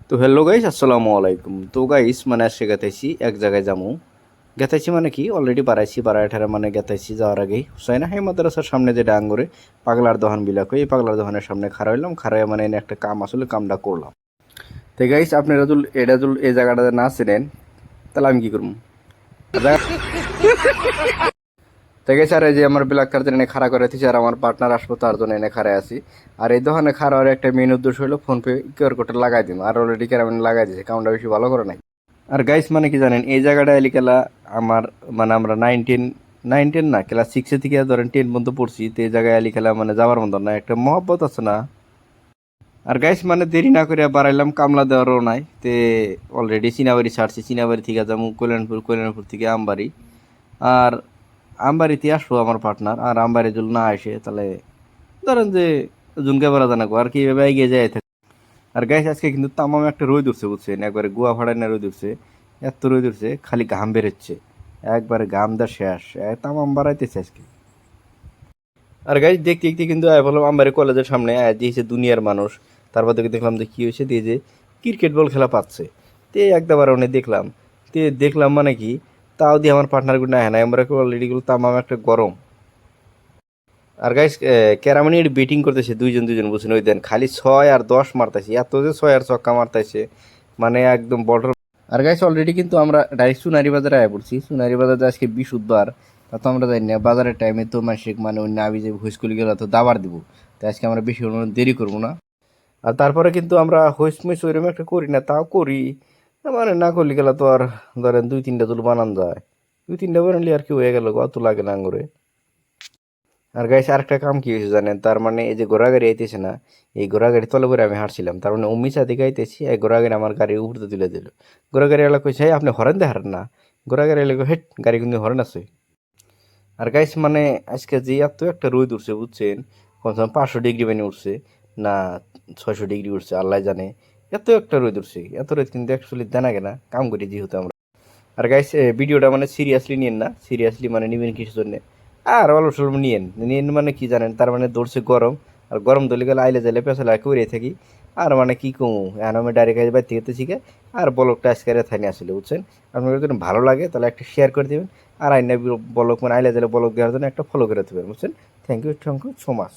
তো hello guys, আসসালামু আলাইকুম। তো গাইস মানে আজকে গেতাইছি এক জায়গায় যামু। গেতাইছি মানে কি অলরেডি বাড়াই ঠারা মানে গেতাইছি যাওয়ার আগেই হুসাইনা হাই মাদ্রাসার সামনে যে ডাঙ্গরে পাগলার দোকান বিলাক এই পাগলার দোকানের সামনে খাড়া হইলাম। খাড়ায় মানে এনে একটা কাম আসলে কামটা করলাম। তো গাইস আপনারা যদি এই জায়গাটাতে না চেনেন তাহলে আমি কি করবো? ঠিক আছে, আর এই যে আমার ব্ল্যাক কার্ড এনে খাড়া করে দিয়েছি আর আমার পার্টনার আসবো তার জন্য এনে খাড়ায় আছি। আর এই দোকানে খাড়ার একটা মেন উদ্দেশ্য হলো ফোনপে কিউআর কোডটা লাগাই দিন। আর অলরেডি কেরামেন লাগাই দিয়েছে, কামটা বেশি ভালো করে নাই। আর গাইস মানে কি জানেন, এই জায়গাটা এলিকেলা আমার মানে আমরা নাইনটিন না ক্লাস 6 থেকে ধরেন 10 পর্যন্ত পড়ছি। তো এই জায়গায় এলিকেলা মানে যাওয়ার মতো না, একটা মহব্বত আছে না। আর গাইস মানে দেরি না করে বাড়াইলাম, কামলা দেওয়ারও নাই। তে অলরেডি চিনাবাড়ি ছাড়ছি, চিনাবাড়ি থেকে যাবো কল্যাণপুর থেকে আমবাড়ি। আর আমবাড়িতে আসবো আমার পার্টনার, আর আমবাড়ি যদি না আসে তাহলে ধরেন যে জুনকে বেড়া জানাবো আর কি এভাবে এগিয়ে যায় থাকে। আর গাইস আজকে কিন্তু তামাম একটা রোদ উঠছে বুঝছেন, একবারে গুয়া ফাড়ায় না রোদ উঠছে। এত রোদ উঠছে খালি ঘাম বেরোচ্ছে, একবারে ঘাম দা শেষ, তামাম বাড়াইতেছে আজকে। আর গাইস দেখতে দেখতে কিন্তু বললাম আমবাড়ি কলেজের সামনে দিয়েছে দুনিয়ার মানুষ। তারপর দেখলাম যে কি হয়েছে, দিয়ে যে ক্রিকেট বল খেলা পাচ্ছে। তে একবার অনেক দেখলাম, তে দেখলাম মানে কি তাও দিয়ে আমার পার্টনার গুলো না আমরা অলরেডি গুলো তামাম একটা গরম। আর গাইস ক্যারামানি বেটিং করতেছে দুইজন দুইজন বুঝছেন, ওই দেন খালি 6 আর 10 মারতেছে, এত যে 6 আর ছক্কা মারতেছে মানে একদম বড়। আর গাইস অলরেডি কিন্তু আমরা ডাইরেক্ট সোনারি বাজারে আয়া পড়ছি। সোনারি বাজারে আজকে বৃহস্পতিবার, তা তো আমরা জানি না বাজারের টাইমে তো মাসিক মানে অন্য আবি যে হুইস্কুলি গেলে তো দাবার দিব। তাই আজকে আমরা বেশি দেরি করবো না। আর তারপরে কিন্তু আমরা হুইস ওইরকম একটা করি না, তাও করি মানে না করলে গেলে তো আর ধরেন 2-3টা তুল বানান যায়, 2-3টা বানালে আর কি হয়ে গেল, অত লাগে না আঙুরে। আর গাইস আরেকটা কাম কি হয়েছে জানেন, তার মানে এই যে ঘোড়াগাড়ি আইতেছে না, এই ঘোড়াগাড়ি তলে করে আমি হাঁটছিলাম, তার মানে অম্মি সাথে আইতেছি এই ঘোড়াগাড়ি আমার গাড়ি উপরে তুলে দিল। ঘোড়াগাড়ি এলাকা কইছে আপনি হরেন দেখার না, ঘোড়াগাড়ি এলাকা হেট গাড়ি কিন্তু হরেন আছে। আর গাইস মানে আজকে যে এত একটা রোদ উঠছে বুঝছেন, কমসে কম 500 ডিগ্রি মানে উঠছে না, 600 ডিগ্রি উঠছে আল্লাহ জানে। এত একটা রোদ উঠছে, এত রোদ কিন্তু অ্যাকচুয়ালি দেনা কেনা কাম করি যেহেতু আমরা। আর গাইস ভিডিওটা মানে সিরিয়াসলি নিয়েন না, সিরিয়াসলি মানে নিবেন কিসের জন্য, আর অল্প স্বল্প নিয়েন নিয়েন মানে কি জানেন, তার মানে ধরছে গরম। আর গরম ধরে গেলে আইলে যাইলে পেছালে করে থাকি। আর মানে কি কমু এখন আমি ডাইরেক্ট আজ বাইর থেকে শিখে আর ব্লগটা আজকে থানি আসলে বুঝছেন। আপনার যদি ভালো লাগে তাহলে একটা শেয়ার করে দেবেন, আর আইনা ব্লগ মানে আইলে যাইলে ব্লগ দেওয়ার জন্য একটা ফলো করে দেবেন বুঝছেন। Thank you so much.